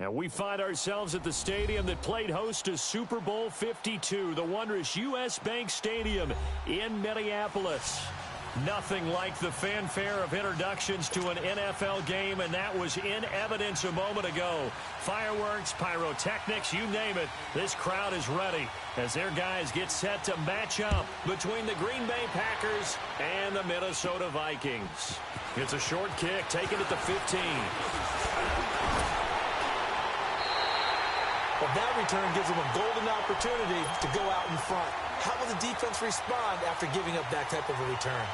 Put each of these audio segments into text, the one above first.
And we find ourselves at the stadium that played host to Super Bowl 52, the wondrous U.S. Bank Stadium in Minneapolis. Nothing like the fanfare of introductions to an NFL game, and that was in evidence a moment ago. Fireworks, pyrotechnics, you name it, this crowd is ready as their guys get set to match up between the Green Bay Packers and the Minnesota Vikings. It's a short kick taken at the 15. Well, that return gives them a golden opportunity to go out in front. How will the defense respond after giving up that type of a return?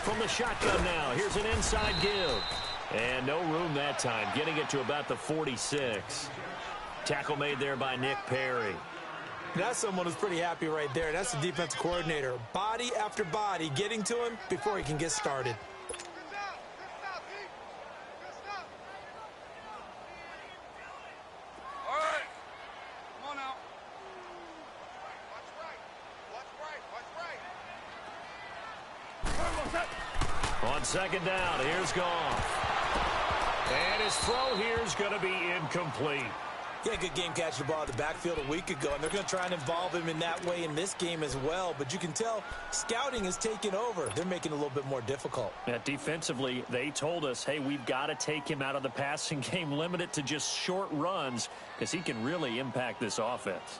From the shotgun now, here's an inside give. And no room that time, getting it to about the 46. Tackle made there by Nick Perry. That's someone who's pretty happy right there. That's the defensive coordinator. Body after body getting to him before he can get started. On second down, here's Goff. And his throw here is going to be incomplete. Yeah, good game catching the ball at the backfield a week ago, and they're going to try and involve him in that way in this game as well. But you can tell scouting is taking over. They're making it a little bit more difficult. Yeah, defensively, they told us, hey, we've got to take him out of the passing game, limit it to just short runs, because he can really impact this offense.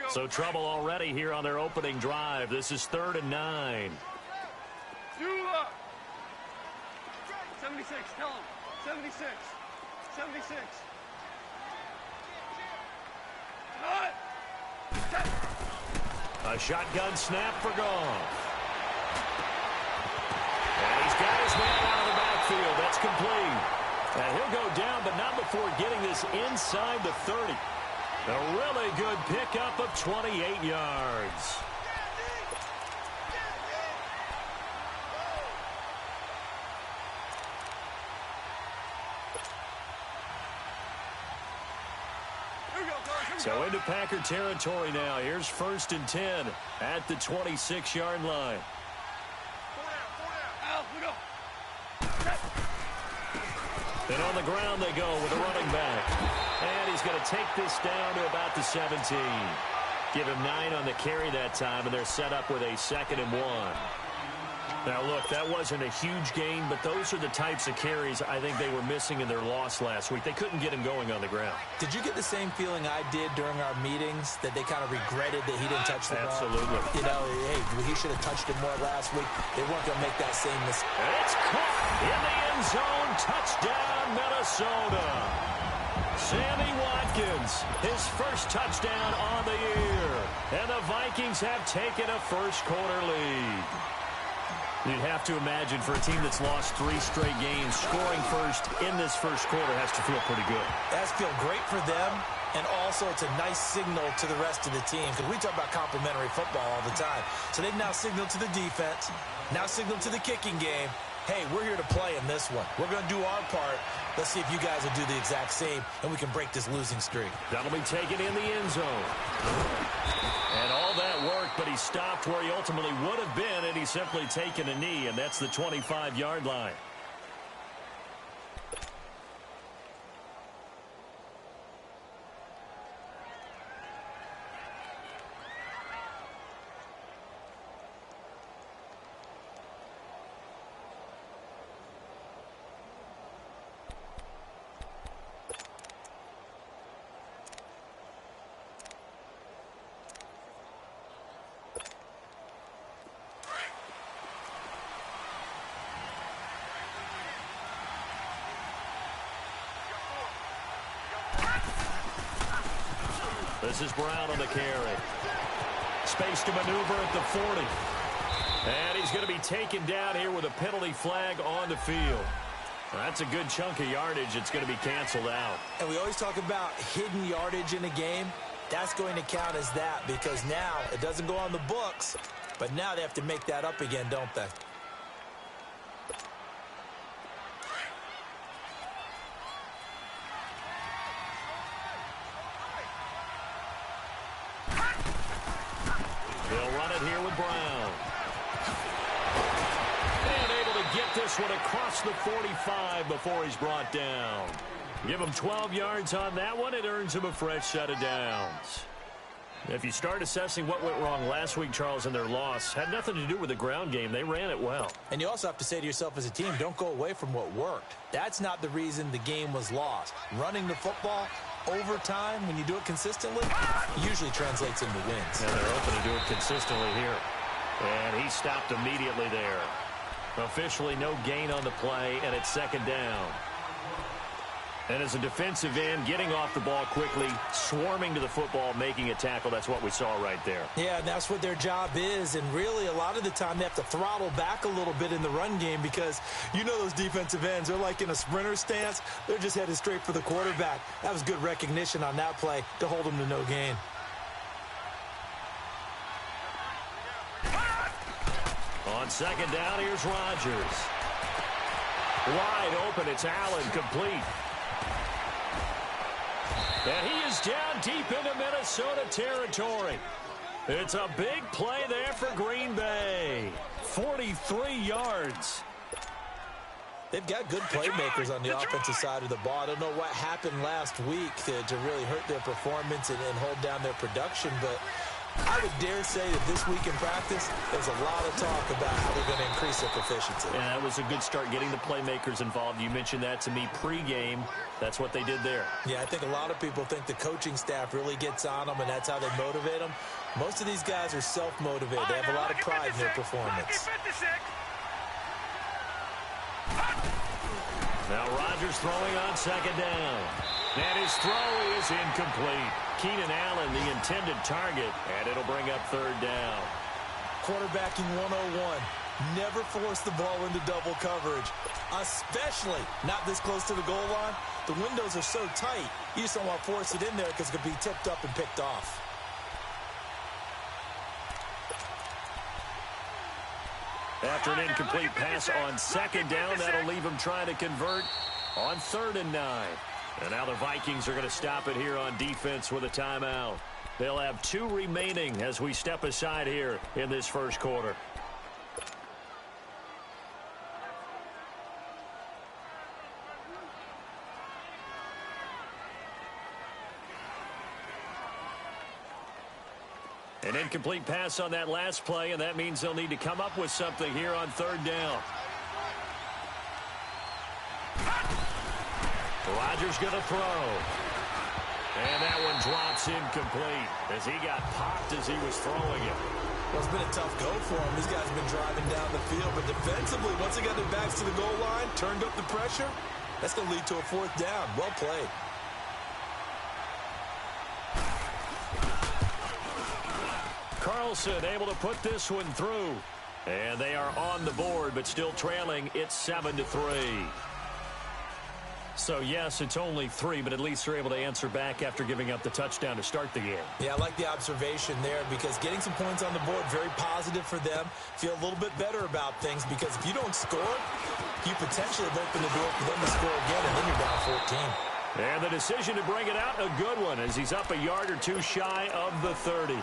So trouble already here on their opening drive. This is 3rd and 9. 76, tell him. 76. 76. A shotgun snap for Goff. And he's got his man out of the backfield. That's complete. And he'll go down, but not before getting this inside the 30. A really good pickup of 28 yards. So into Packer territory now. Here's 1st and 10 at the 26-yard line. And on the ground they go with a running back. And he's going to take this down to about the 17. Give him 9 on the carry that time, and they're set up with a 2nd and 1. Now, look, that wasn't a huge gain, but those are the types of carries I think they were missing in their loss last week. They couldn't get him going on the ground. Did you get the same feeling I did during our meetings, that they kind of regretted that he didn't touch the ball? Absolutely. You know, hey, he should have touched it more last week. They weren't going to make that same mistake. It's caught in the end zone. Touchdown, Minnesota. Sammy Watkins, his first touchdown on the year. And the Vikings have taken a first-quarter lead. You'd have to imagine for a team that's lost 3 straight games, scoring first in this first quarter has to feel pretty good. That's feel great for them, and also it's a nice signal to the rest of the team, because we talk about complementary football all the time. So they've now signaled to the defense, now signaled to the kicking game, hey, we're here to play in this one. We're going to do our part. Let's see if you guys will do the exact same, and we can break this losing streak. That'll be taken in the end zone. And all that work, but he stopped where he ultimately would have been, and he's simply taken a knee, and that's the 25-yard line. This is Brown on the carry. Space to maneuver at the 40. And he's going to be taken down here with a penalty flag on the field. That's a good chunk of yardage. It's going to be canceled out. And we always talk about hidden yardage in a game. That's going to count as that because now it doesn't go on the books, but now they have to make that up again, don't they? They'll run it here with Brown. And able to get this one across the 45 before he's brought down. Give him 12 yards on that one. It earns him a fresh set of downs. If you start assessing what went wrong last week, Charles, in their loss, had nothing to do with the ground game. They ran it well. And you also have to say to yourself as a team, don't go away from what worked. That's not the reason the game was lost. Running the football over time, when you do it consistently, usually translates into wins. And they're open to do it consistently here. And he stopped immediately there. Officially no gain on the play, and it's second down. And as a defensive end, getting off the ball quickly, swarming to the football, making a tackle, that's what we saw right there. Yeah, and that's what their job is. And really, a lot of the time, they have to throttle back a little bit in the run game because you know those defensive ends, they're like in a sprinter stance. They're just headed straight for the quarterback. That was good recognition on that play to hold them to no gain. On second down, here's Rodgers. Wide open, it's Allen, complete. And he is down deep into Minnesota territory. It's a big play there for Green Bay. 43 yards. They've got good playmakers on the offensive side of the ball. I don't know what happened last week to really hurt their performance and hold down their production, but I would dare say that this week in practice, there's a lot of talk about how they're going to increase their proficiency. Yeah, that was a good start getting the playmakers involved. You mentioned that to me pregame. That's what they did there. Yeah, I think a lot of people think the coaching staff really gets on them, and that's how they motivate them. Most of these guys are self-motivated. They have a lot of pride in their performance. Now Rodgers throwing on second down. And his throw is incomplete. Keenan Allen, the intended target, and it'll bring up third down. Quarterbacking 101. Never force the ball into double coverage, especially not this close to the goal line. The windows are so tight, you just don't want to force it in there because it could be tipped up and picked off. After an incomplete pass on second down, that'll leave him trying to convert on 3rd and 9. And now the Vikings are going to stop it here on defense with a timeout. They'll have 2 remaining as we step aside here in this first quarter. An incomplete pass on that last play, and that means they'll need to come up with something here on 3rd down. Rodgers going to throw. And that one drops incomplete as he got popped as he was throwing it. Well, it's been a tough go for him. These guys have been driving down the field, but defensively, once they got their backs to the goal line, turned up the pressure, that's going to lead to a 4th down. Well played. Carlson able to put this one through. And they are on the board, but still trailing. It's 7-3. So, yes, it's only 3, but at least they're able to answer back after giving up the touchdown to start the game. Yeah, I like the observation there because getting some points on the board, very positive for them. Feel a little bit better about things because if you don't score, you potentially have opened the door for them to score again, and then you're down 14. And the decision to bring it out, a good one, as he's up a yard or 2 shy of the 30.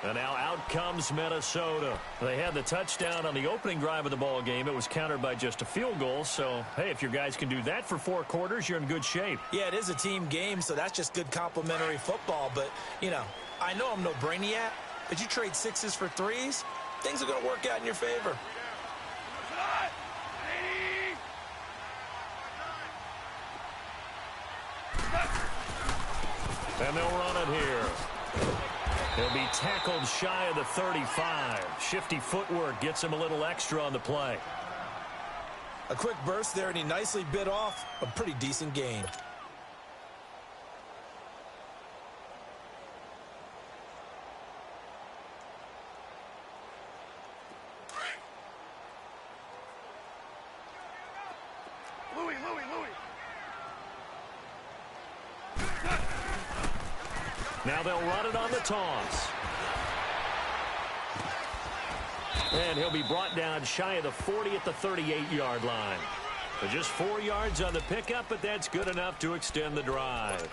And now out comes Minnesota. They had the touchdown on the opening drive of the ball game. It was countered by just a field goal. So, hey, if your guys can do that for 4 quarters, you're in good shape. Yeah, it is a team game, so that's just good complementary football. But, you know, I know I'm no brainiac, but you trade 6s for 3s, things are going to work out in your favor. And they'll run it here. He'll be tackled shy of the 35. Shifty footwork gets him a little extra on the play. A quick burst there, and he nicely bit off a pretty decent gain. Louis, Now they'll run it on the toss. And he'll be brought down shy of the 40 at the 38-yard line. But just 4 yards on the pickup, but that's good enough to extend the drive.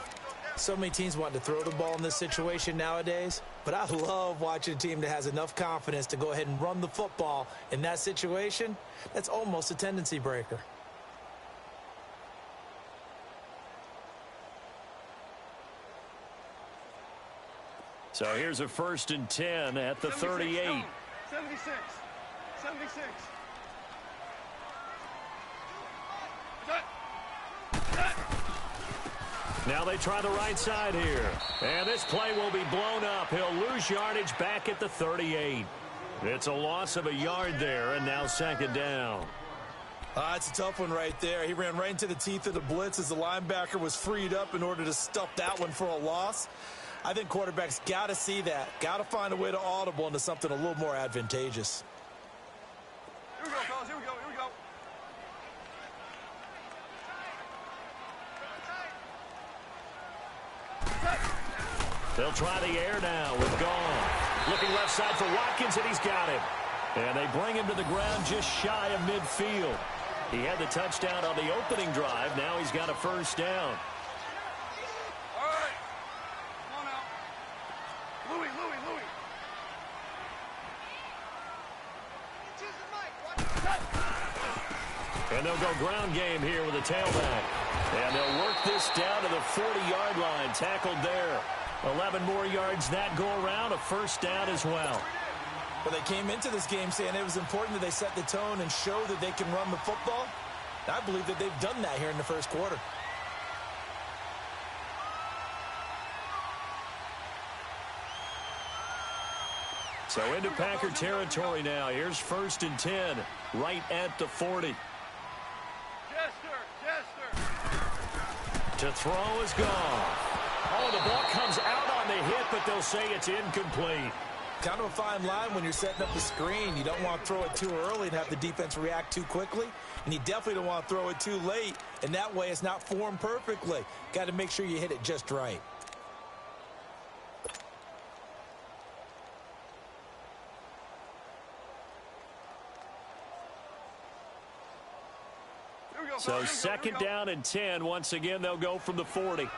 So many teams want to throw the ball in this situation nowadays, but I love watching a team that has enough confidence to go ahead and run the football in that situation. That's almost a tendency breaker. So here's a 1st and 10 at the 38. 76. 76. Now they try the right side here. And this play will be blown up. He'll lose yardage back at the 38. It's a loss of a yard there, and now 2nd down. It's a tough one right there. He ran right into the teeth of the blitz as the linebacker was freed up in order to stuff that one for a loss. I think quarterbacks got to see that. Got to find a way to audible into something a little more advantageous. Here we go, fellas. Here we go. Here we go. They'll try the air now with Goff. Looking left side for Watkins, and he's got him. And they bring him to the ground just shy of midfield. He had the touchdown on the opening drive. Now he's got a 1st down. All right. Come on out. Louis. And they'll go ground game here with a tailback. And they'll work this down to the 40-yard line. Tackled there. 11 more yards that go around. A 1st down as well. Well, they came into this game saying it was important that they set the tone and show that they can run the football. I believe that they've done that here in the 1st quarter. So into Packer territory now. Here's 1st and 10 right at the 40. Jester. To throw is gone. Oh, the ball comes out on the hit, but they'll say it's incomplete. Kind of a fine line when you're setting up the screen. You don't want to throw it too early and have the defense react too quickly. And you definitely don't want to throw it too late. And that way it's not formed perfectly. Got to make sure you hit it just right. So 2nd down and 10. Once again, they'll go from the 40.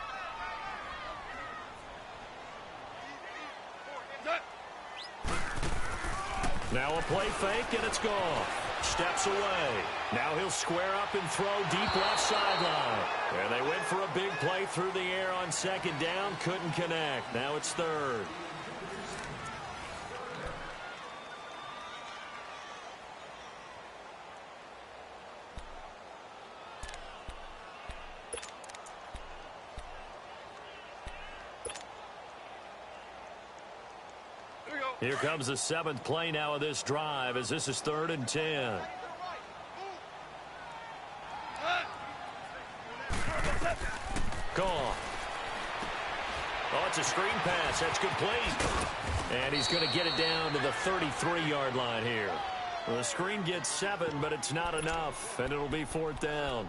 Now a play fake, and it's gone. Steps away. Now he'll square up and throw deep left sideline. And they went for a big play through the air on 2nd down. Couldn't connect. Now it's 3rd. Here comes the 7th play now of this drive as this is 3rd and 10. Gone. Oh, it's a screen pass. That's complete. And he's going to get it down to the 33-yard line here. Well, the screen gets 7, but it's not enough, and it'll be 4th down.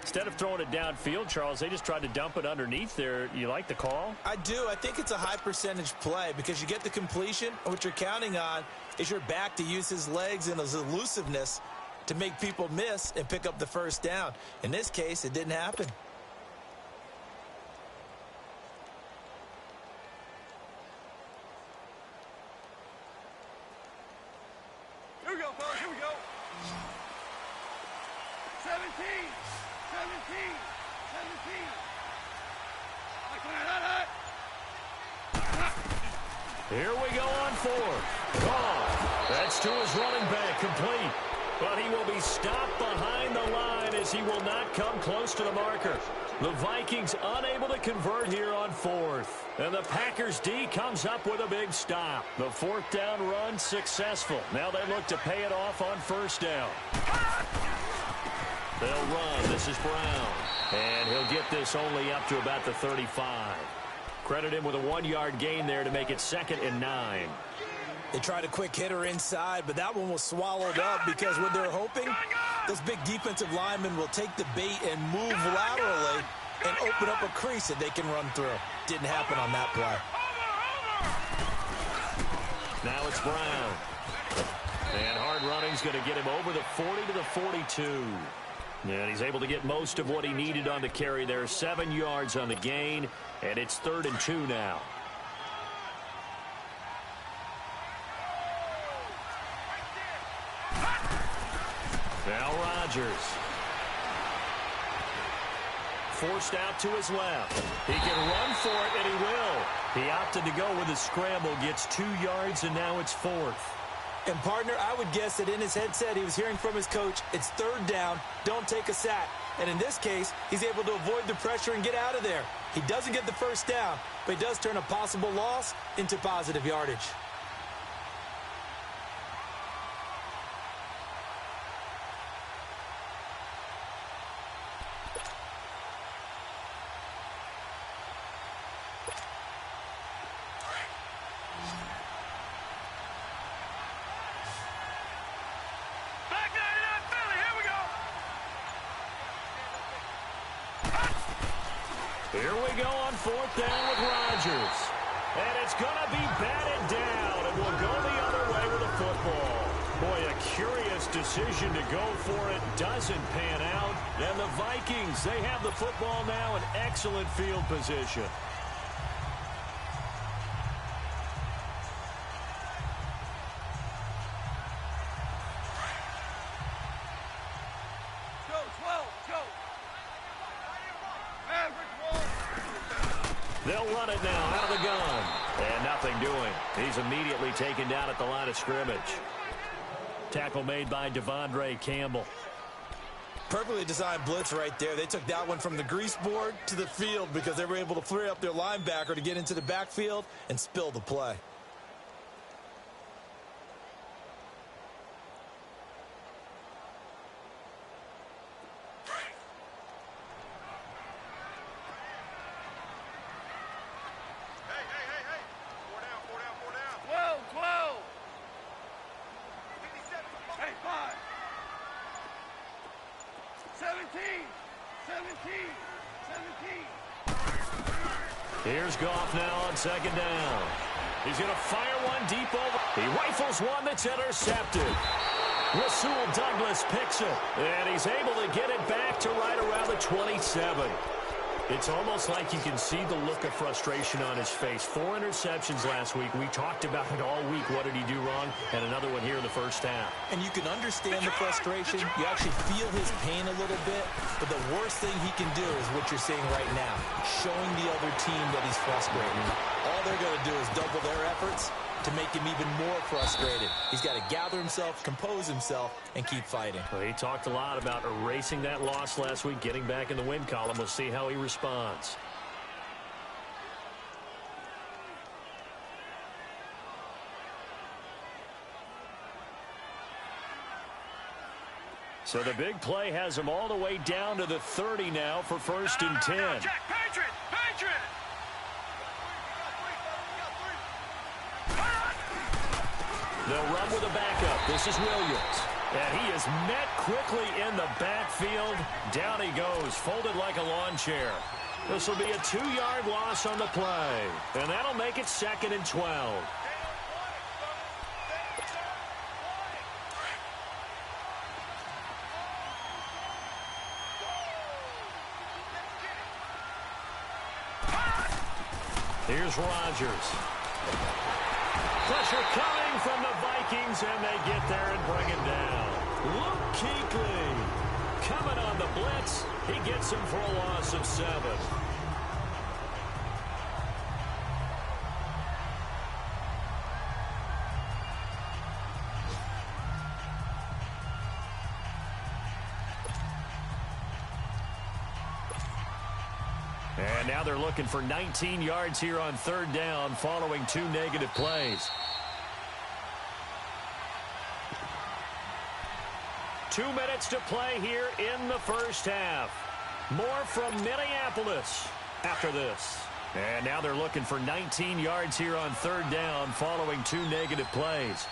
Instead of throwing it downfield, Charles, they just tried to dump it underneath there. You like the call? I do. I think it's a high percentage play because you get the completion. And what you're counting on is your back to use his legs and his elusiveness to make people miss and pick up the 1st down. In this case, it didn't happen. Here we go, fellas. Here we go. 17. 17. Here we go on 4th. Gone. That's to his running back, complete. But he will be stopped behind the line as he will not come close to the marker. The Vikings unable to convert here on 4th. And the Packers D comes up with a big stop. The 4th down run successful. Now they look to pay it off on 1st down. They'll run. This is Brown. And he'll get this only up to about the 35. Credit him with a 1-yard gain there to make it 2nd and 9. They tried a quick hitter inside, but that one was swallowed up because what they're hoping, this big defensive lineman will take the bait and move laterally and open up a crease that they can run through. Didn't happen on that play. Now it's Brown. And hard running's going to get him over the 40 to the 42. And he's able to get most of what he needed on the carry there. 7 yards on the gain, and it's 3rd and 2 now. Now Rodgers. Forced out to his left. He can run for it, and he will. He opted to go with a scramble, gets 2 yards, and now it's 4th. And, partner, I would guess that in his headset he was hearing from his coach, it's 3rd down, don't take a sack. And in this case, he's able to avoid the pressure and get out of there. He doesn't get the first down, but he does turn a possible loss into positive yardage. Here we go on 4th down with Rodgers. And it's going to be batted down, and we'll go the other way with the football. Boy, a curious decision to go for it. Doesn't pan out. And the Vikings, they have the football now in excellent field position. They'll run it now out of the gun. And nothing doing. He's immediately taken down at the line of scrimmage. Tackle made by Devondre Campbell. Perfectly designed blitz right there. They took that one from the grease board to the field because they were able to free up their linebacker to get into the backfield and spill the play. Here's Goff now on 2nd down. He's going to fire one deep over. He rifles one that's intercepted. Rasul Douglas picks it, and he's able to get it back to right around the 27. It's almost like you can see the look of frustration on his face. 4 interceptions last week. We talked about it all week. What did he do wrong? And another one here in the first half. And you can understand the frustration. You actually feel his pain a little bit. But the worst thing he can do is what you're seeing right now, showing the other team that he's frustrated. All they're going to do is double their efforts to make him even more frustrated. He's got to gather himself, compose himself, and keep fighting. Well, he talked a lot about erasing that loss last week, getting back in the win column. We'll see how he responds. So the big play has him all the way down to the 30 now for 1st and 10. Jack, Patriot! They'll run with a backup. This is Williams. And he is met quickly in the backfield. Down he goes, folded like a lawn chair. This will be a 2-yard loss on the play. And that'll make it 2nd and 12. Here's Rodgers. Pressure coming from the Vikings, and they get there and bring it down. Luke Kuechly coming on the blitz. He gets him for a loss of 7. And now they're looking for 19 yards here on 3rd down following 2 negative plays. 2 minutes to play here in the first half. More from Minneapolis after this. And now they're looking for 19 yards here on 3rd down following 2 negative plays.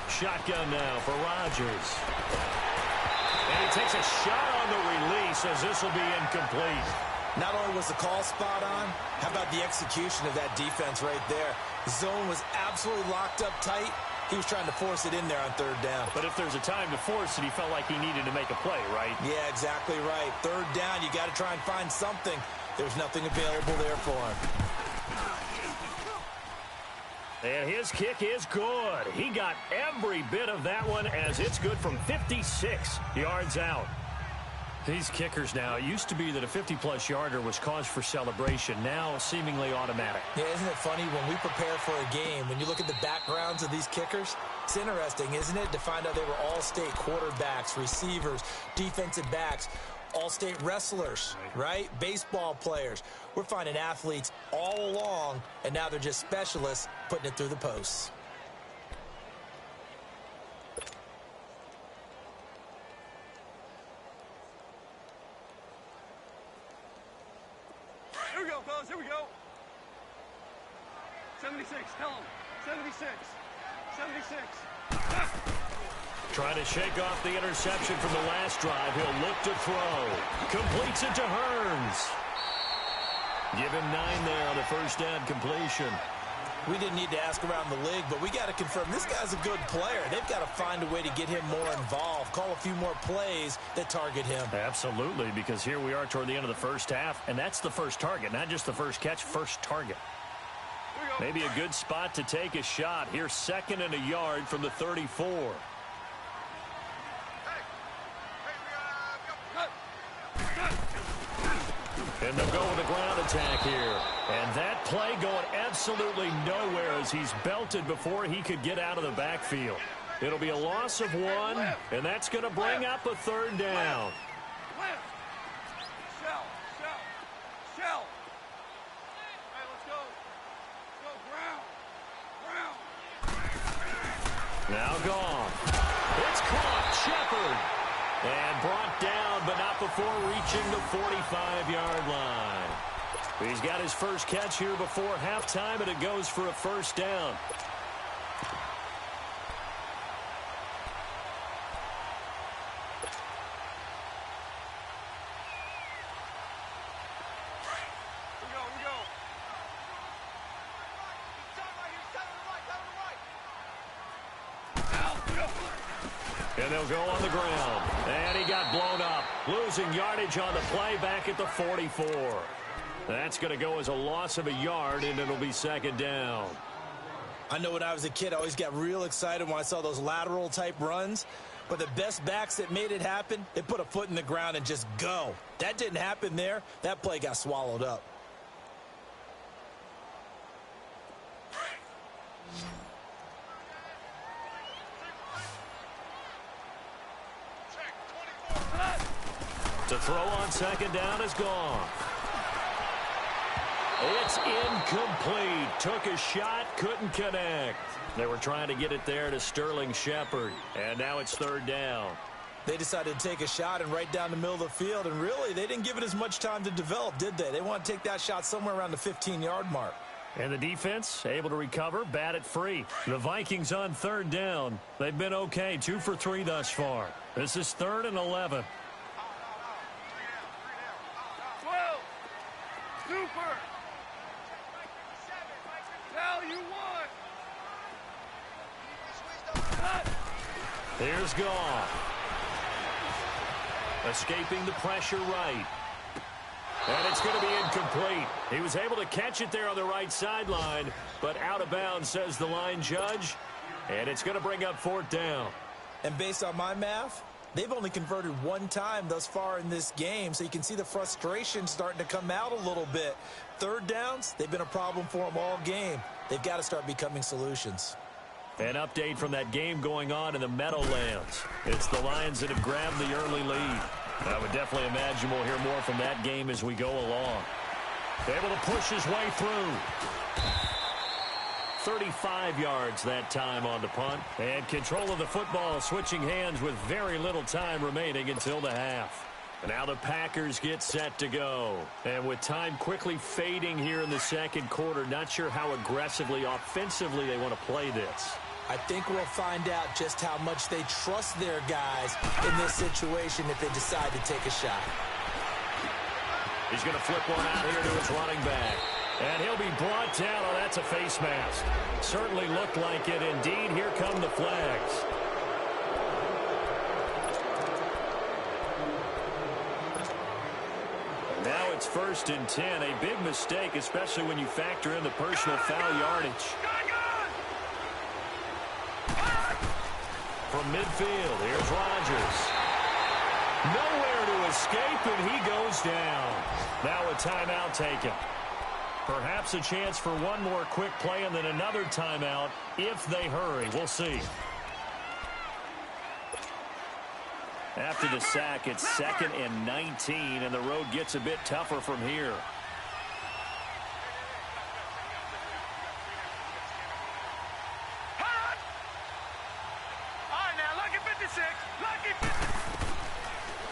Shotgun now for Rodgers. And he takes a shot on the release as this will be incomplete. Not only was the call spot on, how about the execution of that defense right there? The zone was absolutely locked up tight. He was trying to force it in there on third down. But if there's a time to force it, he felt like he needed to make a play, right? Yeah, exactly right. Third down, you got to try and find something. There's nothing available there for him. And his kick is good. He got every bit of that one as it's good from 56 yards out. These kickers now, it used to be that a 50-plus yarder was cause for celebration. Now, seemingly automatic. Yeah, isn't it funny when we prepare for a game, when you look at the backgrounds of these kickers, it's interesting, isn't it, to find out they were all-state quarterbacks, receivers, defensive backs, all-state wrestlers, right? Baseball players. We're finding athletes all along, and now they're just specialists putting it through the posts. Here we go, fellas. Here we go. 76. Tell him. 76. 76. Trying to shake off the interception from the last drive. He'll look to throw. Completes it to Hearns. Give him 9 there on the first down completion. We didn't need to ask around the league, but we got to confirm this guy's a good player. They've got to find a way to get him more involved, call a few more plays that target him. Absolutely, because here we are toward the end of the first half, and that's the first target, not just the first catch, first target. Maybe a good spot to take a shot. Here's 2nd and a yard from the 34. And they'll go with a ground attack here. And that play going absolutely nowhere as he's belted before he could get out of the backfield. It'll be a loss of 1, and that's going to bring up a 3rd down. Shell. Hey, let's go. Go, ground. Now gone. It's caught. Shepard. And brought down, but not before reaching the 45-yard line. He's got his first catch here before halftime, and it goes for a first down. We go. And they'll go on the ground. And he got blown up. Losing yardage on the play back at the 44. That's going to go as a loss of a yard, and it'll be 2nd down. I know when I was a kid, I always got real excited when I saw those lateral-type runs. But the best backs that made it happen, they put a foot in the ground and just go. That didn't happen there. That play got swallowed up. To throw on 2nd down is gone. It's incomplete. Took a shot, couldn't connect. They were trying to get it there to Sterling Shepard. And now it's 3rd down. They decided to take a shot and right down the middle of the field. And really, they didn't give it as much time to develop, did they? They want to take that shot somewhere around the 15-yard mark. And the defense able to recover, bat it free. The Vikings on 3rd down. They've been okay, 2 for 3 thus far. This is 3rd and 11. 12. Super. Tell you what. Here's Goff. Escaping the pressure right. And it's going to be incomplete. He was able to catch it there on the right sideline, but out of bounds, says the line judge. And it's going to bring up 4th down. And based on my math, they've only converted 1 time thus far in this game, so you can see the frustration starting to come out a little bit. 3rd downs, they've been a problem for them all game. They've got to start becoming solutions. An update from that game going on in the Meadowlands. It's the Lions that have grabbed the early lead. I would definitely imagine we'll hear more from that game as we go along. Able to push his way through. 35 yards that time on the punt. And control of the football switching hands with very little time remaining until the half. And now the Packers get set to go. And with time quickly fading here in the 2nd quarter, not sure how aggressively, offensively they want to play this. I think we'll find out just how much they trust their guys in this situation if they decide to take a shot. He's going to flip one out here to his running back. And he'll be brought down. Oh, that's a face mask. Certainly looked like it. Indeed, here come the flags. Now it's 1st and 10. A big mistake, especially when you factor in the personal foul yardage. From midfield, here's Rodgers. Nowhere to escape, and he goes down. Now a timeout taken. Perhaps a chance for one more quick play and then another timeout if they hurry. We'll see. After the sack, it's 2nd and 19, and the road gets a bit tougher from here.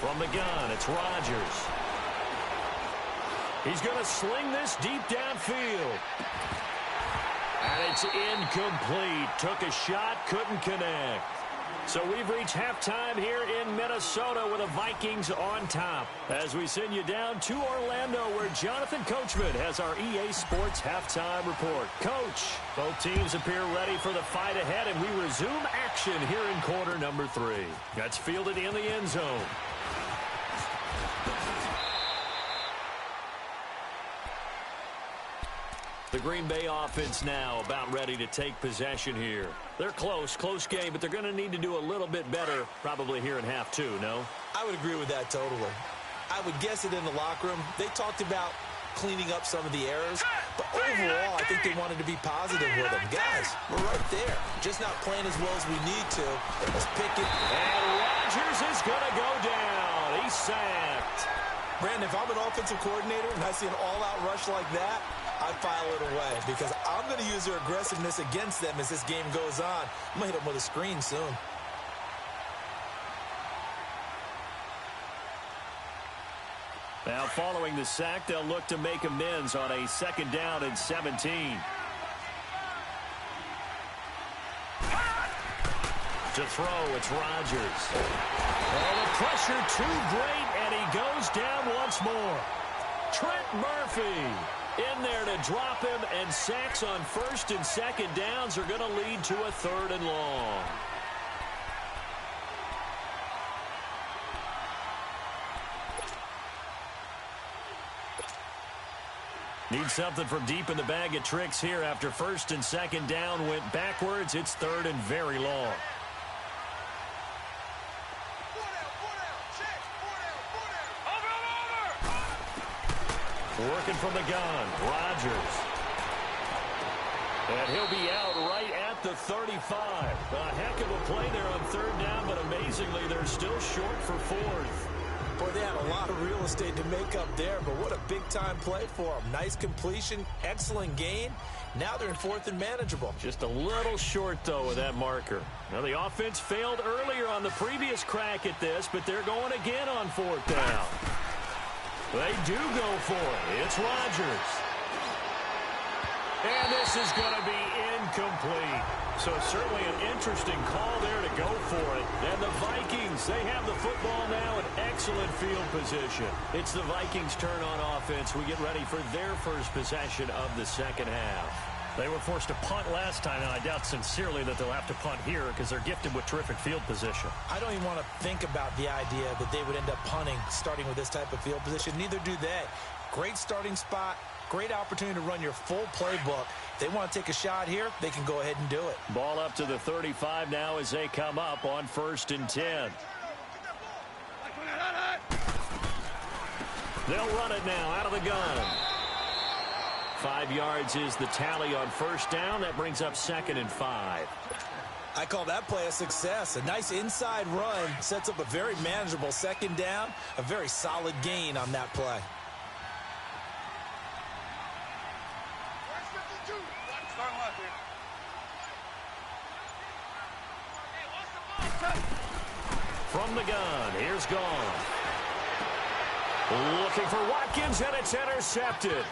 From the gun, it's Rodgers. He's going to sling this deep downfield. And it's incomplete. Took a shot, couldn't connect. So we've reached halftime here in Minnesota with the Vikings on top. As we send you down to Orlando, where Jonathan Coachman has our EA Sports halftime report. Coach, both teams appear ready for the fight ahead, and we resume action here in quarter number 3. That's fielded in the end zone. The Green Bay offense now about ready to take possession here. They're close game, but they're going to need to do a little bit better probably here in half 2, no? I would agree with that totally. I would guess it in the locker room. They talked about cleaning up some of the errors, but overall, I think they wanted to be positive with them. Guys, we're right there. Just not playing as well as we need to. Let's pick it. And Rodgers is going to go down. He's sacked. Brandon, if I'm an offensive coordinator and I see an all-out rush like that, I file it away because I'm going to use their aggressiveness against them as this game goes on. I'm going to hit them with a screen soon. Now, following the sack, they'll look to make amends on a 2nd down and 17. To throw, it's Rodgers. Oh, the pressure too great, and he goes down once more. Trent Murphy in there to drop him, and sacks on 1st and 2nd downs are going to lead to a 3rd and long. Need something from deep in the bag of tricks here after 1st and 2nd down went backwards. It's 3rd and very long. Working from the gun, Rodgers. And he'll be out right at the 35. A heck of a play there on 3rd down, but amazingly, they're still short for 4th. Boy, they had a lot of real estate to make up there, but what a big-time play for them. Nice completion, excellent gain. Now they're in 4th and manageable. Just a little short, though, with that marker. Now, the offense failed earlier on the previous crack at this, but they're going again on 4th down. They do go for it. It's Rodgers. And this is going to be incomplete. So certainly an interesting call there to go for it. And the Vikings, they have the football now in excellent field position. It's the Vikings' turn on offense. We get ready for their first possession of the 2nd half. They were forced to punt last time, and I doubt sincerely that they'll have to punt here because they're gifted with terrific field position. I don't even want to think about the idea that they would end up punting starting with this type of field position. Neither do they. Great starting spot, great opportunity to run your full playbook. If they want to take a shot here, they can go ahead and do it. Ball up to the 35 now as they come up on 1st and 10. They'll run it now out of the gun. 5 yards is the tally on 1st down. That brings up 2nd and 5. I call that play a success. A nice inside run sets up a very manageable 2nd down. A very solid gain on that play. From the gun, here's Gone. Looking for Watkins, and it's intercepted.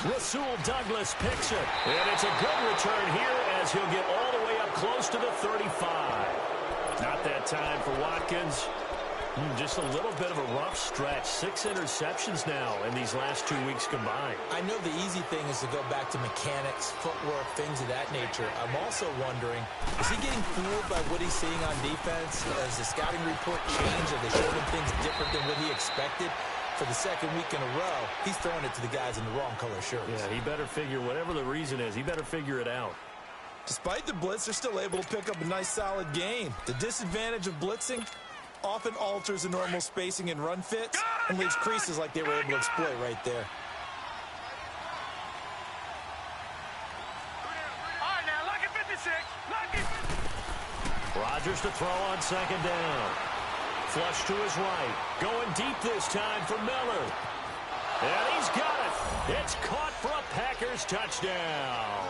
Rasul Douglas picks it, and it's a good return here as he'll get all the way up close to the 35. Not that time for Watkins. Just a little bit of a rough stretch. 6 interceptions now in these last 2 weeks combined. I know the easy thing is to go back to mechanics, footwork, things of that nature. I'm also wondering, is he getting fooled by what he's seeing on defense? Has the scouting report changed? Have they showed him things different than what he expected? For the second week in a row, he's throwing it to the guys in the wrong color shirts. Yeah, he better figure, whatever the reason is, he better figure it out. Despite the blitz, they're still able to pick up a nice, solid gain. The disadvantage of blitzing often alters the normal spacing and run fits and leaves creases like they were able to exploit right there. All right, now, lucky 56. Lucky 56. Rodgers to throw on second down. Flush to his right. Going deep this time for Miller. And he's got it. It's caught for a Packers touchdown.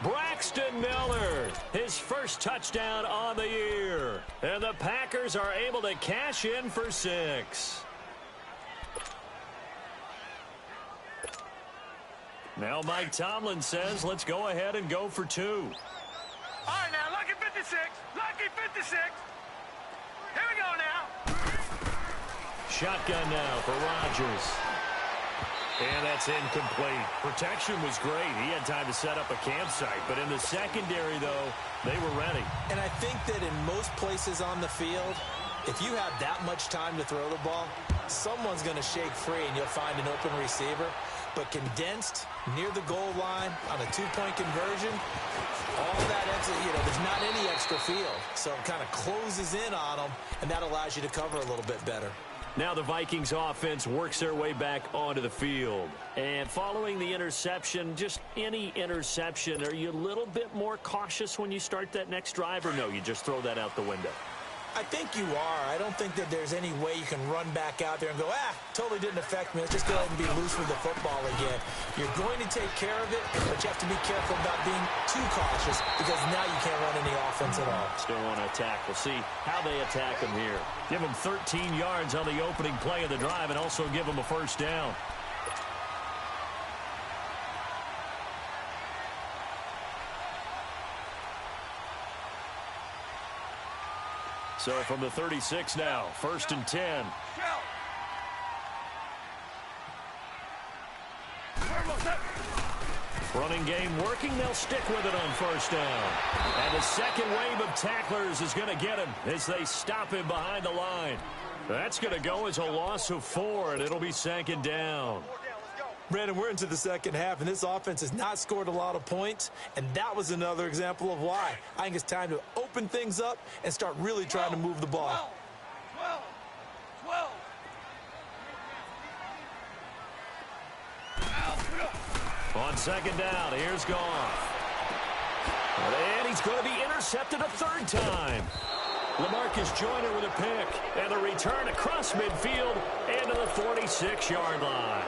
Braxton Miller, his first touchdown on the year. And the Packers are able to cash in for 6. Now Mike Tomlin says, let's go ahead and go for 2. All right, now, lucky 56. Lucky 56. Here we go now. Shotgun now for Rodgers. And that's incomplete. Protection was great. He had time to set up a campsite. But in the secondary, though, they were ready. And I think that in most places on the field, if you have that much time to throw the ball, someone's going to shake free and you'll find an open receiver. But condensed near the goal line on a 2-point conversion, all that extra, there's not any extra field. So it kind of closes in on them, and that allows you to cover a little bit better. Now the Vikings offense works their way back onto the field. And following the interception, just any interception, are you a little bit more cautious when you start that next drive, or no, you just throw that out the window? I think you are. I don't think that there's any way you can run back out there and go, totally didn't affect me. Let's just go ahead and be loose with the football again. You're going to take care of it, but you have to be careful about being too cautious because now you can't run any offense at all. Still want to attack. We'll see how they attack him here. Give him 13 yards on the opening play of the drive and also give him a first down. So from the 36 now, 1st and 10. Running game working. They'll stick with it on first down. And the second wave of tacklers is going to get him as they stop him behind the line. That's going to go as a loss of 4, and it'll be 2nd down. Brandon, we're into the second half, and this offense has not scored a lot of points, and that was another example of why. I think it's time to open things up and start really trying to move the ball. 12. On second down, here's Goff. And he's going to be intercepted a 3rd time. LaMarcus Joyner with a pick, and the return across midfield and to the 46-yard line.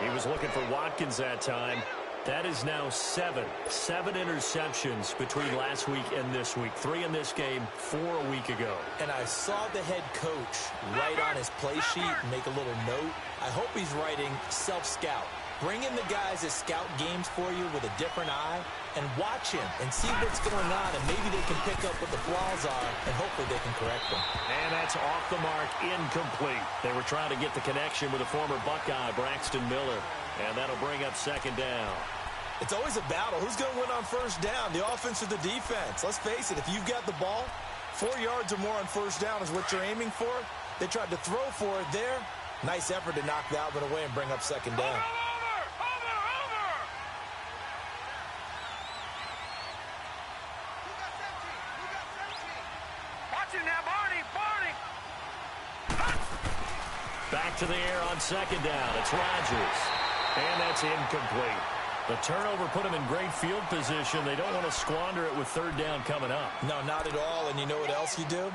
He was looking for Watkins that time. That is now 7 interceptions between last week and this week. 3 in this game, 4 a week ago. And I saw the head coach write on his play sheet and make a little note. I hope he's writing self-scout. Bring in the guys that scout games for you with a different eye and watch him and see what's going on, and maybe they can pick up what the flaws are, and hopefully they can correct them. And that's off the mark, incomplete. They were trying to get the connection with the former Buckeye, Braxton Miller, and that'll bring up 2nd down. It's always a battle. Who's going to win on first down, the offense or the defense? Let's face it, if you've got the ball, 4 yards or more on first down is what you're aiming for. They tried to throw for it there. Nice effort to knock that one away and bring up 2nd down. Back to the air on 2nd down. It's Rodgers. And that's incomplete. The turnover put him in great field position. They don't want to squander it with 3rd down coming up. No, not at all. And you know what else you do?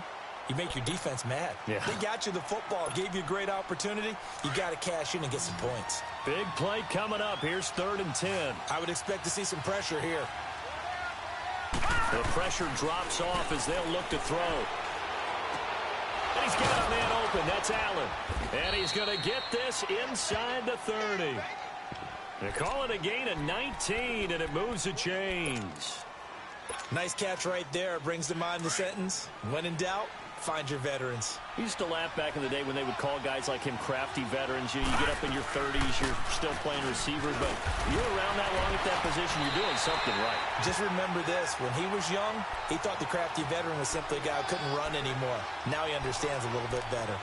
You make your defense mad. Yeah. They got you the football, gave you a great opportunity. You got to cash in and get some points. Big play coming up. Here's 3rd and 10. I would expect to see some pressure here. The pressure drops off as they'll look to throw. He's got a man open. That's Allen. And he's going to get this inside the 30. They call it a gain of 19, and it moves the chains. Nice catch right there. Brings to mind the sentence, when in doubt, find your veterans. We used to laugh back in the day when they would call guys like him crafty veterans. You get up in your 30s, you're still playing receiver, but you're around that long at that position, you're doing something right. Just remember this. When he was young, he thought the crafty veteran was simply a guy who couldn't run anymore. Now he understands a little bit better.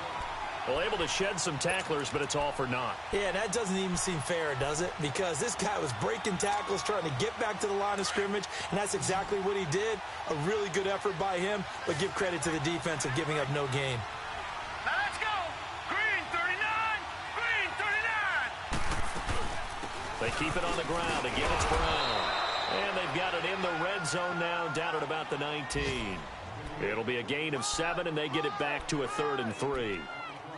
Well, able to shed some tacklers, but it's all for naught. Yeah, that doesn't even seem fair, does it? Because this guy was breaking tackles, trying to get back to the line of scrimmage, and that's exactly what he did. A really good effort by him, but give credit to the defense of giving up no gain. Now let's go. Green 39. Green 39. They keep it on the ground. Again, it's Brown. And they've got it in the red zone now, down at about the 19. It'll be a gain of 7, and they get it back to a 3rd and 3.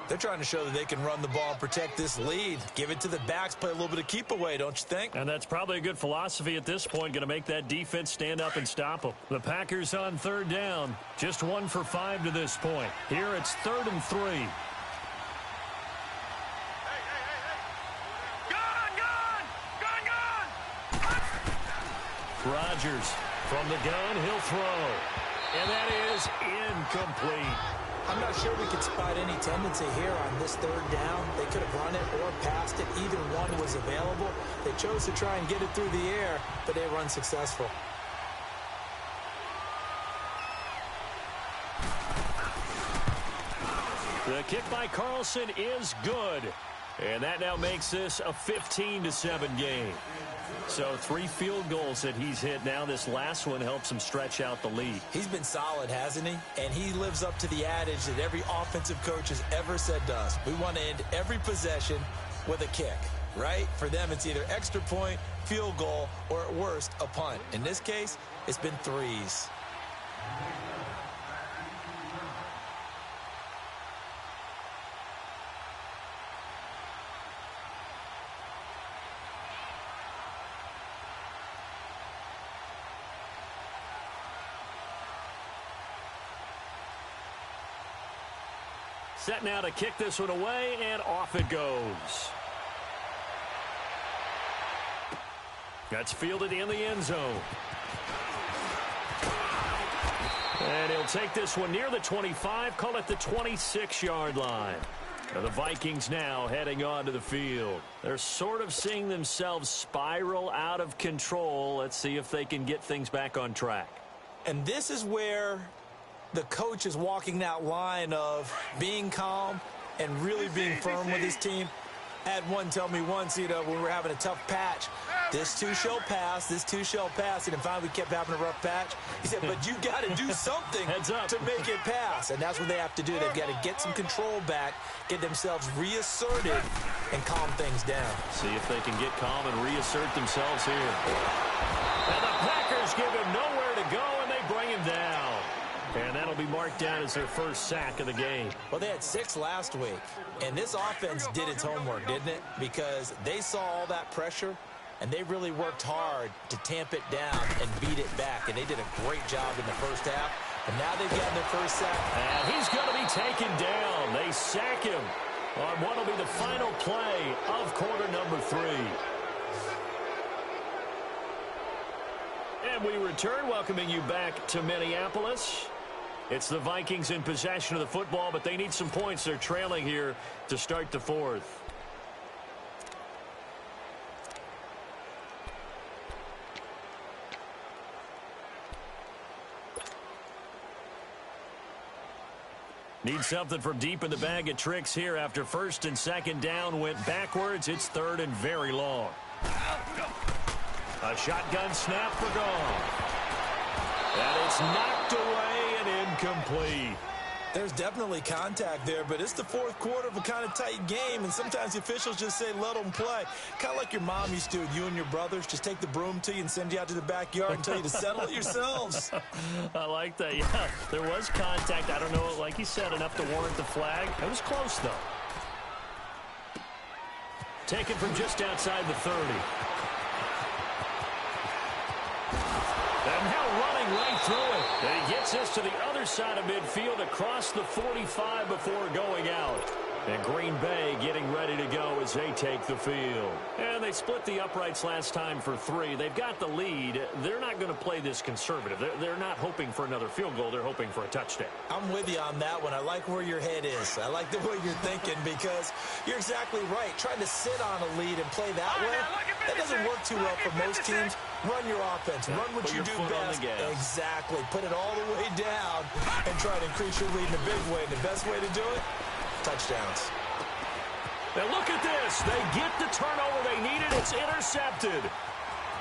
They're trying to show that they can run the ball and protect this lead. Give it to the backs, play a little bit of keep away, don't you think? And that's probably a good philosophy at this point, going to make that defense stand up and stop them. The Packers on 3rd down, just 1 for 5 to this point. Here it's 3rd and 3. Rodgers from the gun, he'll throw. And that is incomplete. I'm not sure we could spot any tendency here on this 3rd down. They could have run it or passed it. Either one was available. They chose to try and get it through the air, but they were unsuccessful. The kick by Carlson is good. And that now makes this a 15-7 game. So 3 field goals that he's hit now. This last one helps him stretch out the lead. He's been solid, hasn't he? And he lives up to the adage that every offensive coach has ever said to us. We want to end every possession with a kick, right? For them, it's either extra point, field goal, or at worst, a punt. In this case, it's been 3s. Set now to kick this one away, and off it goes. That's fielded in the end zone. And he'll take this one near the 25, call it the 26-yard line. Now the Vikings now heading onto the field. They're sort of seeing themselves spiral out of control. Let's see if they can get things back on track. And this is where the coach is walking that line of being calm and really being firm with his team. I had one tell me once, when we were having a tough patch, this too shall pass, this too shall pass, and finally we kept having a rough patch. He said, but you got to do something to make it pass, and that's what they have to do. They've got to get some control back, get themselves reasserted, and calm things down. See if they can get calm and reassert themselves here. And the Packers give him nowhere to go, and they bring him down. And that'll be marked down as their first sack of the game. Well, they had 6 last week, and this offense did its homework, didn't it? Because they saw all that pressure, and they really worked hard to tamp it down and beat it back. And they did a great job in the first half. And now they've gotten their first sack. And he's going to be taken down. They sack him on what will be the final play of quarter number 3. And we return, welcoming you back to Minneapolis. It's the Vikings in possession of the football, but they need some points. They're trailing here to start the 4th. Need something from deep in the bag of tricks here after 1st and 2nd down went backwards. It's 3rd and very long. A shotgun snap for gone. And it's knocked away and incomplete. There's definitely contact there, but it's the 4th quarter of a kind of tight game, and sometimes the officials just say, let them play. Kind of like your mom used to with you and your brothers. Just take the broom to you and send you out to the backyard and tell you to settle it yourselves. I like that. Yeah, there was contact. I don't know, like you said, enough to warrant the flag. It was close, though. Taken from just outside the 30. And now running right through it. And he gets this to the other side of midfield across the 45 before going out. And Green Bay getting ready to go as they take the field. And they split the uprights last time for 3. They've got the lead. They're not going to play this conservative. They're not hoping for another field goal. They're hoping for a touchdown. I'm with you on that one. I like where your head is. I like the way you're thinking because you're exactly right. Trying to sit on a lead and play that way, that doesn't work too well for most teams. Run your offense. Run what you do best. Exactly. Put it all the way down and try to increase your lead in a big way. And the best way to do it? Touchdowns. Now look at this. They get the turnover they needed. It's intercepted.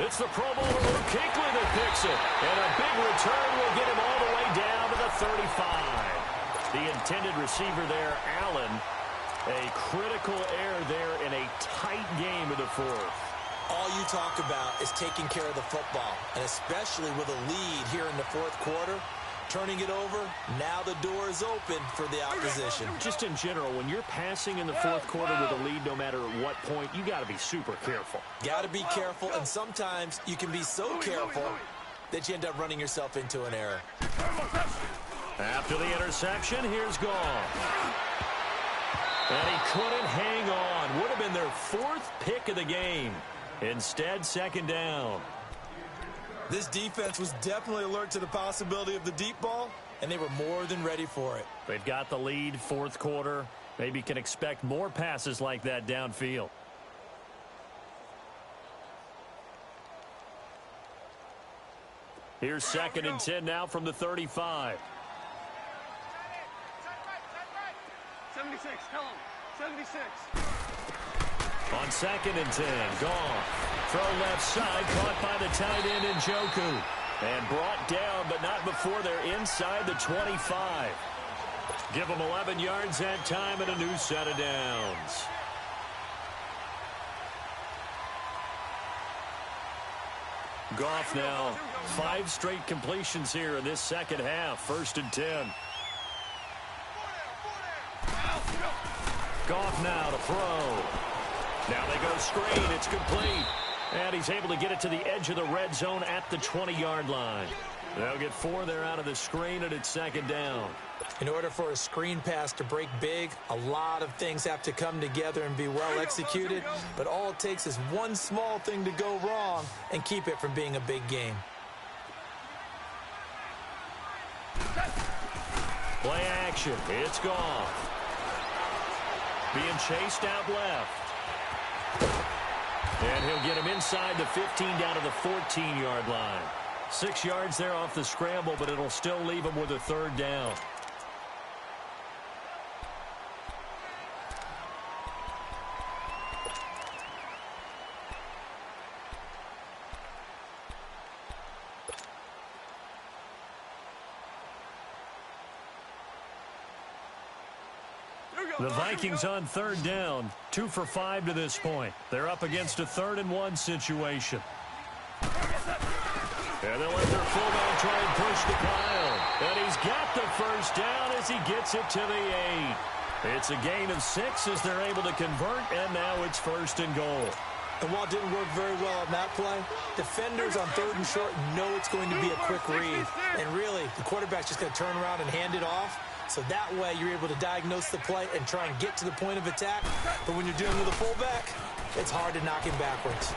It's the Pro Bowler Luke Kuechly that picks it. And a big return will get him all the way down to the 35. The intended receiver there, Allen. A critical error there in a tight game in the 4th. All you talk about is taking care of the football, and especially with a lead here in the 4th quarter. Turning it over, now the door is open for the opposition. Just in general, when you're passing in the 4th quarter with a lead, no matter what point, you got to be super careful. Got to be careful, and sometimes you can be so careful that you end up running yourself into an error. After the interception, here's Goff. And he couldn't hang on. Would have been their 4th pick of the game. Instead, 2nd down. This defense was definitely alert to the possibility of the deep ball, and they were more than ready for it. They've got the lead, 4th quarter. Maybe can expect more passes like that downfield. Here's 2nd and 10 now from the 35. 76, tell him. 76. On 2nd and 10, Goff. Throw left side, caught by the tight end Njoku. And brought down, but not before they're inside the 25. Give them 11 yards that time and a new set of downs. Goff now, 5 straight completions here in this 2nd half. 1st and 10. Goff now to throw. Now they go screen. It's complete. And he's able to get it to the edge of the red zone at the 20-yard line. They'll get 4 there out of the screen, and it's 2nd down. In order for a screen pass to break big, a lot of things have to come together and be well executed. But all it takes is one small thing to go wrong and keep it from being a big game. Play action. It's gone. Being chased out left. And he'll get him inside the 15 down to the 14-yard line. 6 yards there off the scramble, but it'll still leave him with a 3rd down. The Vikings on 3rd down, 2 for 5 to this point. They're up against a 3rd and 1 situation. And they'll let their fullback try and push the pile. And he's got the 1st down as he gets it to the 8. It's a gain of 6 as they're able to convert, and now it's 1st and goal. And while it didn't work very well on that play, defenders on 3rd and short know it's going to be a quick read. And really, the quarterback's just going to turn around and hand it off. So that way you're able to diagnose the play and try and get to the point of attack. But when you're dealing with a fullback, it's hard to knock him backwards.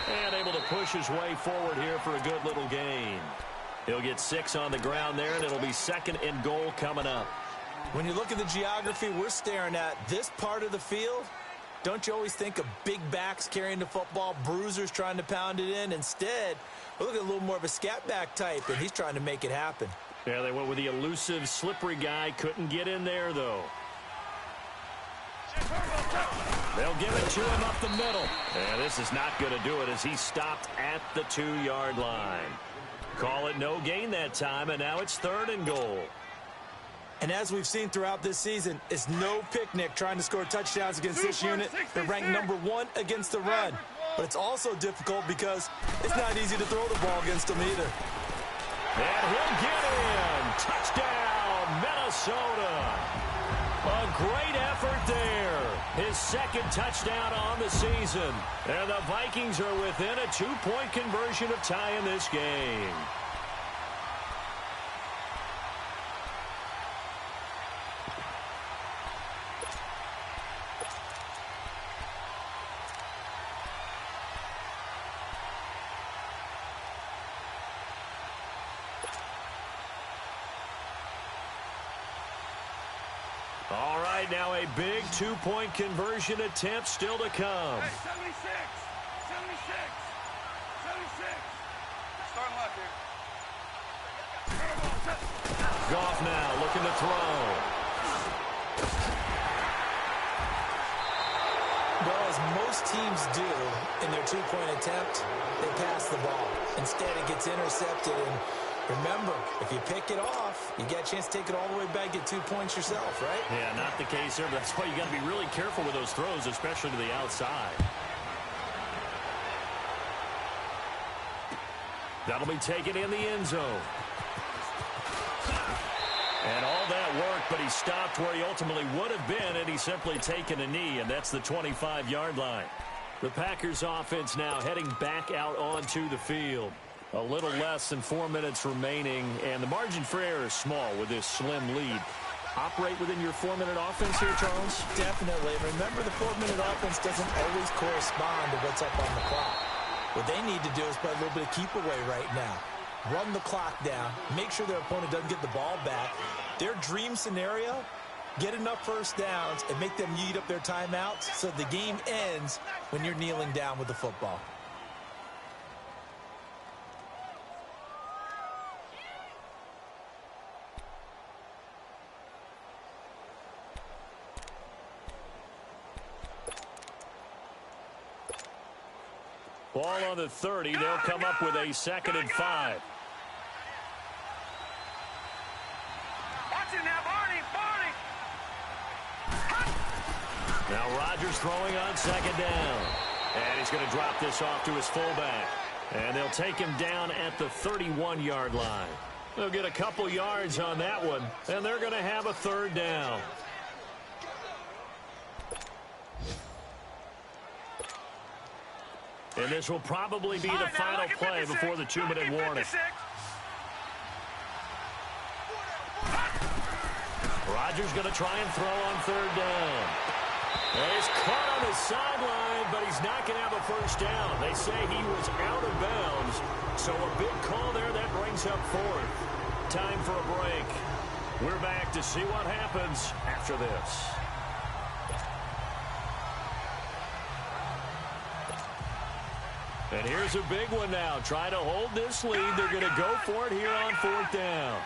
And able to push his way forward here for a good little gain. He'll get 6 on the ground there, and it'll be 2nd and goal coming up. When you look at the geography we're staring at, this part of the field, don't you always think of big backs carrying the football, bruisers trying to pound it in? Instead, we're looking at a little more of a scat back type, and he's trying to make it happen. Yeah, they went with the elusive, slippery guy. Couldn't get in there, though. They'll give it to him up the middle. And this is not going to do it as he stopped at the 2-yard line. Call it no gain that time, and now it's 3rd and goal. And as we've seen throughout this season, it's no picnic trying to score touchdowns against this unit. They're ranked number 1 against the run. But it's also difficult because it's not easy to throw the ball against them either. And he'll get in. Touchdown, Minnesota. A great effort there. His 2nd touchdown on the season. And the Vikings are within a 2-point conversion of tying this game. right, now a big two-point conversion attempt still to come. Hey, 76. 76. 76. Starting left here. Goff now looking to throw. Well, as most teams do in their two-point attempt, they pass the ball. Instead, it gets intercepted. And remember, if you pick it off, you get a chance to take it all the way back, get 2 points yourself, right? Yeah, not the case here, but that's why you got to be really careful with those throws, especially to the outside. That'll be taken in the end zone. And all that worked, but he stopped where he ultimately would have been, and he's simply taken a knee, and that's the 25-yard line. The Packers offense now heading back out onto the field. A little less than 4 minutes remaining, and the margin for error is small with this slim lead. Operate within your 4-minute offense here, Charles? Definitely. Remember, the 4-minute offense doesn't always correspond to what's up on the clock. What they need to do is play a little bit of keep away right now. Run the clock down, make sure their opponent doesn't get the ball back. Their dream scenario, get enough first downs and make them eat up their timeouts so the game ends when you're kneeling down with the football. Ball on the 30. They'll come up with a 2nd and 5. Watch it now, Barney. Now Rodgers throwing on 2nd down. And he's going to drop this off to his fullback. And they'll take him down at the 31-yard line. They'll get a couple yards on that one, and they're going to have a 3rd down. And this will probably be the final play before the 2-minute warning. Rodgers going to try and throw on 3rd down. And he's caught on the sideline, but he's not going to have a first down. They say he was out of bounds. So a big call there that brings up 4th. Time for a break. We're back to see what happens after this. And here's a big one now. Trying to hold this lead. They're going to go for it here on 4th down.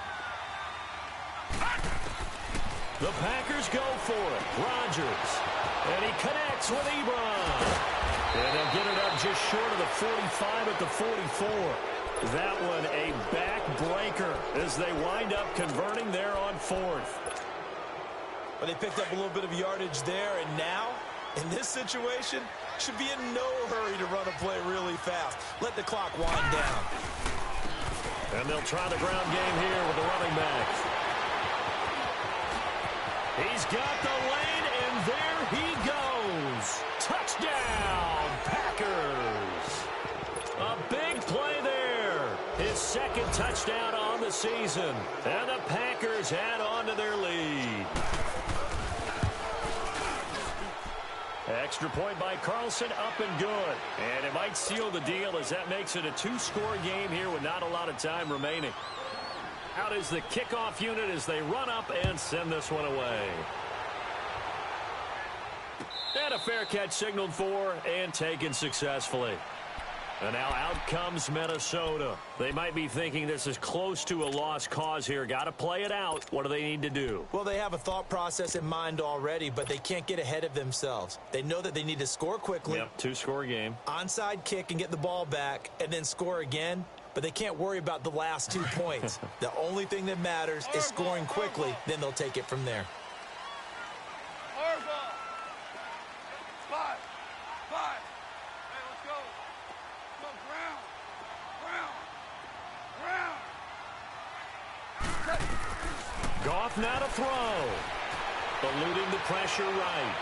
The Packers go for it. Rodgers. And he connects with Ebron. And they'll get it up just short of the 45 at the 44. That one a backbreaker as they wind up converting there on 4th. Well, they picked up a little bit of yardage there, and now, in this situation, should be in no hurry to run a play really fast. Let the clock wind down. And they'll try the ground game here with the running back. He's got the lane, and there he goes. Touchdown, Packers. A big play there. His 2nd touchdown on the season. And the Packers add on to their lead. Extra point by Carlson, up and good. And it might seal the deal as that makes it a 2-score game here with not a lot of time remaining. Out is the kickoff unit as they run up and send this one away. And a fair catch signaled for and taken successfully. And now out comes Minnesota. They might be thinking this is close to a lost cause here. Got to play it out. What do they need to do? Well, they have a thought process in mind already, but they can't get ahead of themselves. They know that they need to score quickly. Yep, 2-score game. Onside kick and get the ball back and then score again. But they can't worry about the last 2 points. The only thing that matters is scoring quickly. Then they'll take it from there. Five. Hey, let's go. Go, ground. Goff now to throw. Eluding the pressure right.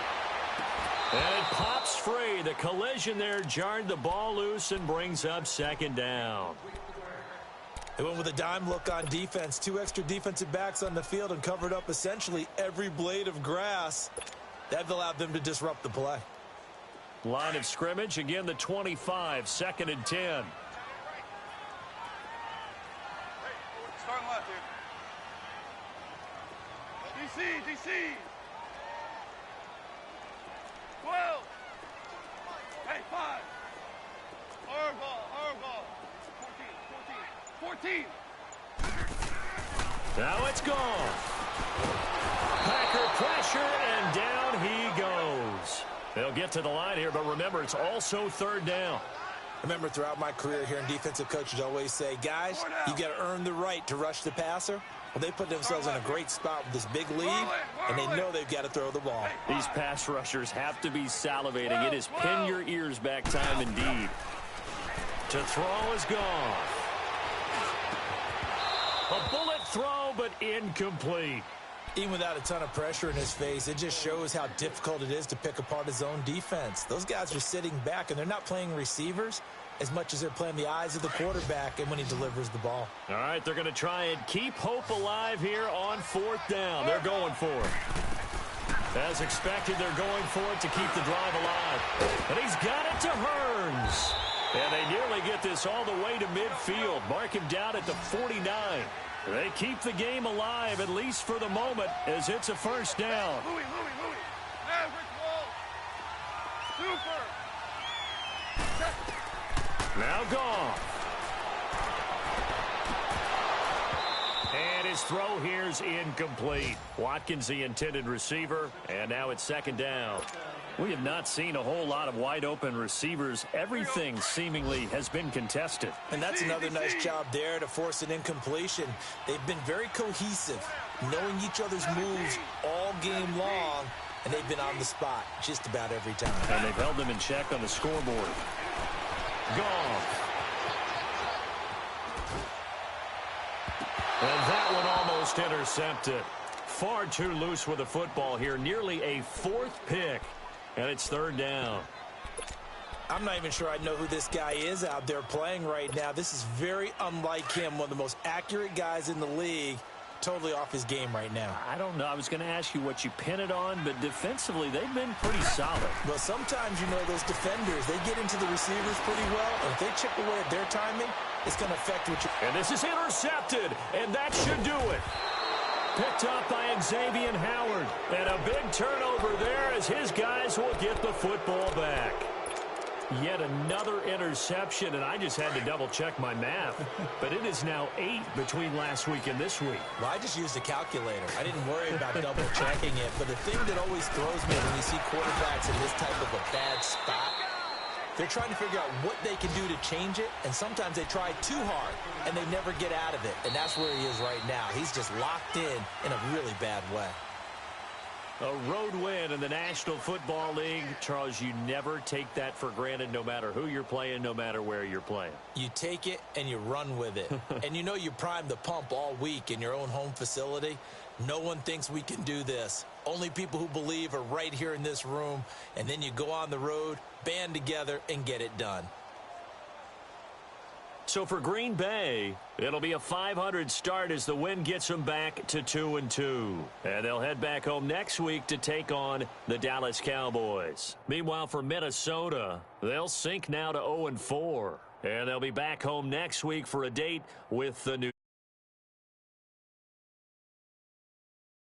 And it pops free. The collision there jarred the ball loose and brings up 2nd down. They went with a dime look on defense. 2 extra defensive backs on the field and covered up essentially every blade of grass. That allowed them to disrupt the play. Line of scrimmage, again the 25, 2nd and 10. Starting left here. DC. 12. Hey, 5. Hard ball. 14. Now it's gone. Packer pressure, and down he goes. They'll get to the line here, but remember, it's also third down. Remember, throughout my career here in defensive coaches always say, guys, you got to earn the right to rush the passer. Well, they put themselves in a great spot with this big lead, and they know they've got to throw the ball. These pass rushers have to be salivating. It is pin your ears back time indeed. To throw is gone. A bullet throw, but incomplete. Even without a ton of pressure in his face, it just shows how difficult it is to pick apart his own defense. Those guys are sitting back, and they're not playing receivers as much as they're playing the eyes of the quarterback and when he delivers the ball. All right, they're going to try and keep hope alive here on fourth down. They're going for it. As expected, they're going for it to keep the drive alive. And he's got it to Hearns. And they nearly get this all the way to midfield. Mark him down at the 49. They keep the game alive, at least for the moment, as it's a first down. Louis. Average ball. Super. Now gone. And his throw here's incomplete. Watkins, the intended receiver, and now it's second down. We have not seen a whole lot of wide-open receivers. Everything seemingly has been contested. And that's another nice job there to force an incompletion. They've been very cohesive, knowing each other's moves all game long, and they've been on the spot just about every time. And they've held them in check on the scoreboard. Gone. And that one almost intercepted. Far too loose with the football here. Nearly a fourth pick. And it's third down. I'm not even sure I know who this guy is out there playing right now. This is very unlike him, one of the most accurate guys in the league. Totally off his game right now. I don't know. I was going to ask you what you pin it on, but defensively, they've been pretty solid. Well, sometimes, you know, those defenders, they get into the receivers pretty well, and if they chip away at their timing, it's going to affect what you... And this is intercepted, and that should do it. Picked up by Xavier Howard. And a big turnover there as his guys will get the football back. Yet another interception, and I just had to double-check my math. But it is now 8 between last week and this week. Well, I just used a calculator. I didn't worry about double-checking it. But the thing that always throws me when you see quarterbacks in this type of a bad spot, they're trying to figure out what they can do to change it, and sometimes they try too hard, and they never get out of it. And that's where he is right now. He's just locked in a really bad way. A road win in the National Football League. Charles, you never take that for granted no matter who you're playing, no matter where you're playing. You take it and you run with it. And you know you primed the pump all week in your own home facility. No one thinks we can do this. Only people who believe are right here in this room. And then you go on the road, band together, and get it done. So for Green Bay, it'll be a .500 start as the win gets them back to 2-2. And they'll head back home next week to take on the Dallas Cowboys. Meanwhile, for Minnesota, they'll sink now to 0-4. And they'll be back home next week for a date with the new